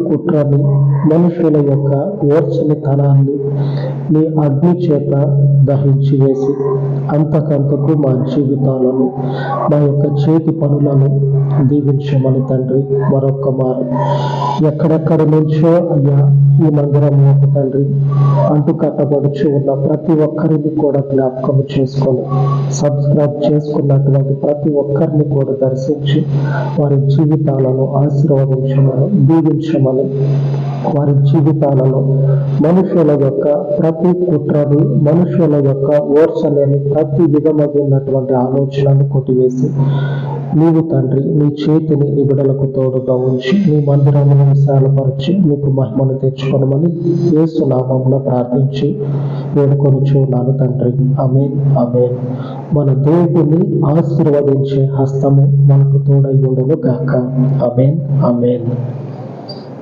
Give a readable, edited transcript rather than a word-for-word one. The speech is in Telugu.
కుట్రని, మనుషుల యొక్క ఓర్చనితనాన్ని నీ అగ్ని చేత దహించి వేసి అంతకంతకు మా జీవితాలను, మా యొక్క చేతి పనులను దీవించమని తండ్రి మరొక్క మారు ఎక్కడెక్కడ నుంచో అయ్యా ఈ మందిరం తండ్రి అంటు కట్టబడుచు ఉన్న ప్రతి ఒక్కరిని కూడా జ్ఞాపకం చేసుకొని సబ్స్క్రైబ్ చేసుకున్నటువంటి ప్రతి ఒక్కరిని కూడా దర్శించి వారి జీవితాలను ఆశీర్వదించమని, దీవించమని, వారి జీవితాలలో మనుషుల యొక్క ప్రతి కుట్రని, మనుషుల యొక్క ఓర్చలేని ప్రతి విధమైనటువంటి ఆలోచనను కొట్టివేసి నీవు తండ్రి నీ చేతిని నీ బిడ్డలకు తోడుగా ఉంచి నీ మందిరాలను విశాలపరిచి నీకు మహిమను తెచ్చుకొనమని యేసు నామమున ప్రార్థించి వేడుకొనుచున్నాను తండ్రి. ఆమేన్, ఆమేన్. మన దేవుని ఆశీర్వదించే హస్తము మనకు తోడై ఉండును గాక. ఆమేన్, ఆమేన్.